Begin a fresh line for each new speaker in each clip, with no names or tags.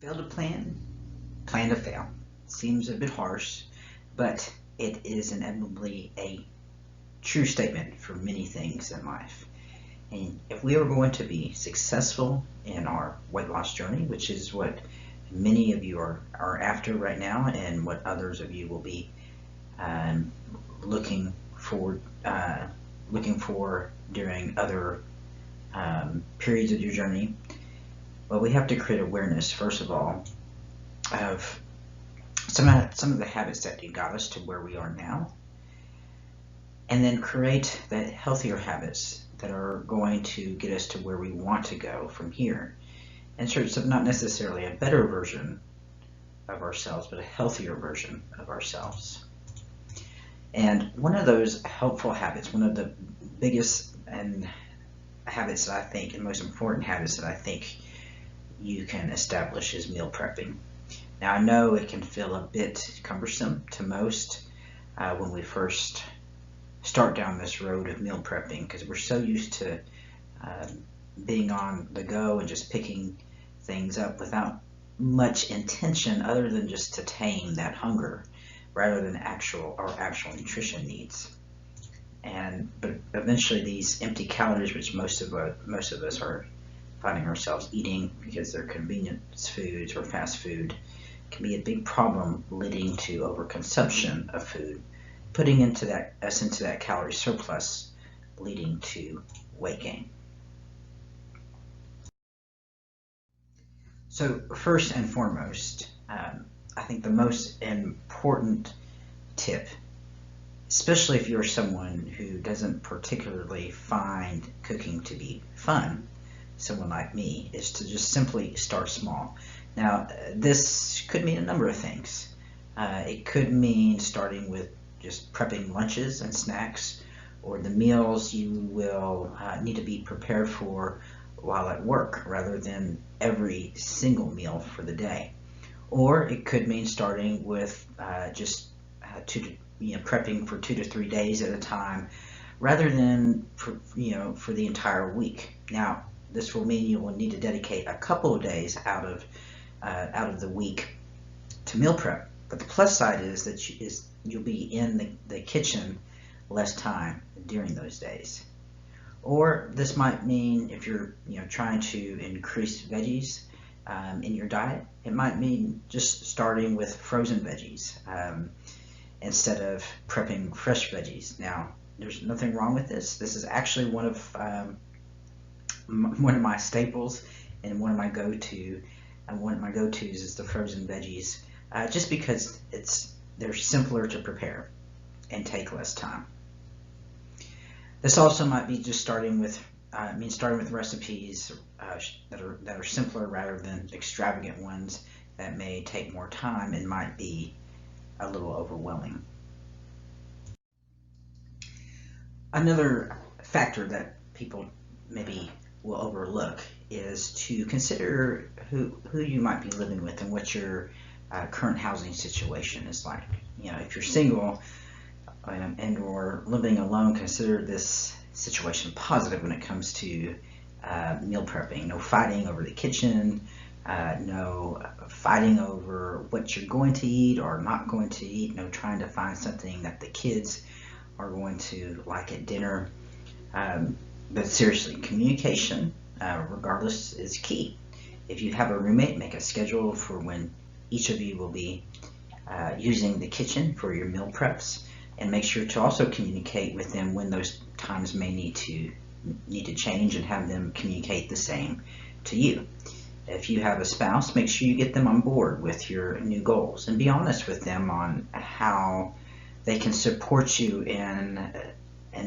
Fail to plan, plan to fail. Seems a bit harsh, but it is inevitably a true statement for many things in life. And if we are going to be successful in our weight loss journey, which is what many of you are after right now, and what others of you will be um, looking for looking for during other periods of your journey, well, we have to create awareness first of all of some of the habits that got us to where we are now, and then create the healthier habits that are going to get us to where we want to go from here. In terms of not necessarily a better version of ourselves, but a healthier version of ourselves. And one of those helpful habits, one of the biggest and habits that I think, and most important habits that I think you can establish, is meal prepping. Now, I know it can feel a bit cumbersome to most when we first start down this road of meal prepping, because we're so used to uh, being on the go and just picking things up without much intention other than just to tame that hunger rather than actual nutrition needs. But eventually these empty calories, which most of us are finding ourselves eating because they're convenience foods or fast food, can be a big problem, leading to overconsumption of food, putting us into that calorie surplus, leading to weight gain. So first and foremost, I think the most important tip, especially if you're someone who doesn't particularly find cooking to be fun, someone like me, is to just simply start small. Now, this could mean a number of things. It could mean starting with just prepping lunches and snacks, or the meals you will need to be prepared for while at work, rather than every single meal for the day. Or it could mean starting with just prepping for 2 to 3 days at a time, rather than for the entire week. Now, this will mean you will need to dedicate a couple of days out of the week to meal prep. But the plus side is that you'll be in the kitchen less time during those days. Or this might mean, if you're trying to increase veggies in your diet, it might mean just starting with frozen veggies instead of prepping fresh veggies. Now, there's nothing wrong with this. This is actually one of my staples, and one of my go-tos is the frozen veggies, just because they're simpler to prepare and take less time. This also might be just starting with recipes that are simpler rather than extravagant ones that may take more time and might be a little overwhelming. Another factor that people maybe will overlook is to consider who you might be living with and what your current housing situation is like. If you're single and or living alone, consider this situation positive when it comes to meal prepping. No fighting over the kitchen, no fighting over what you're going to eat or not going to eat, no trying to find something that the kids are going to like at dinner. But seriously, communication, regardless, is key. If you have a roommate, make a schedule for when each of you will be using the kitchen for your meal preps, and make sure to also communicate with them when those times may need to change, and have them communicate the same to you. If you have a spouse, make sure you get them on board with your new goals, and be honest with them on how they can support you in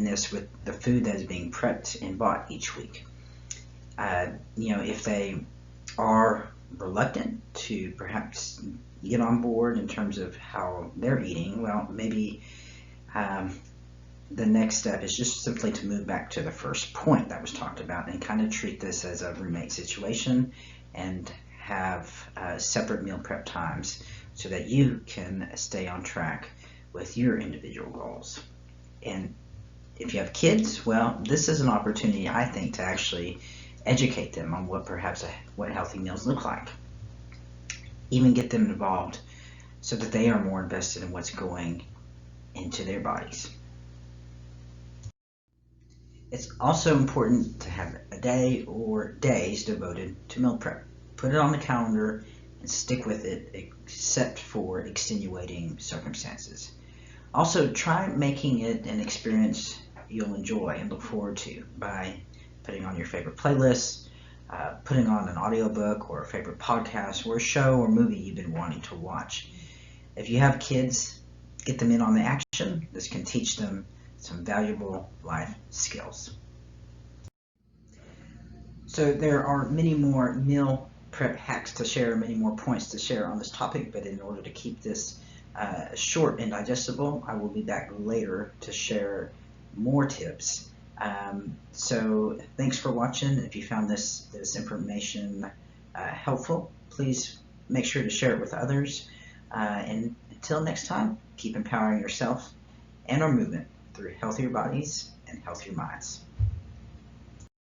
this with the food that is being prepped and bought each week. If they are reluctant to perhaps get on board in terms of how they're eating, well, maybe the next step is just simply to move back to the first point that was talked about and kind of treat this as a roommate situation, and have separate meal prep times so that you can stay on track with your individual goals. And if you have kids, well, this is an opportunity, I think, to actually educate them on what healthy meals look like. even get them involved so that they are more invested in what's going into their bodies. It's also important to have a day or days devoted to meal prep. Put it on the calendar and stick with it, except for extenuating circumstances. Also, try making it an experience you'll enjoy and look forward to by putting on your favorite playlists, putting on an audiobook or a favorite podcast or a show or movie you've been wanting to watch. If you have kids, get them in on the action. This can teach them some valuable life skills. So there are many more meal prep hacks to share, many more points to share on this topic, but in order to keep this short and digestible, I will be back later to share more tips. So thanks for watching. If you found this information helpful, please make sure to share it with others. And until next time, keep empowering yourself and our movement through healthier bodies and healthier minds.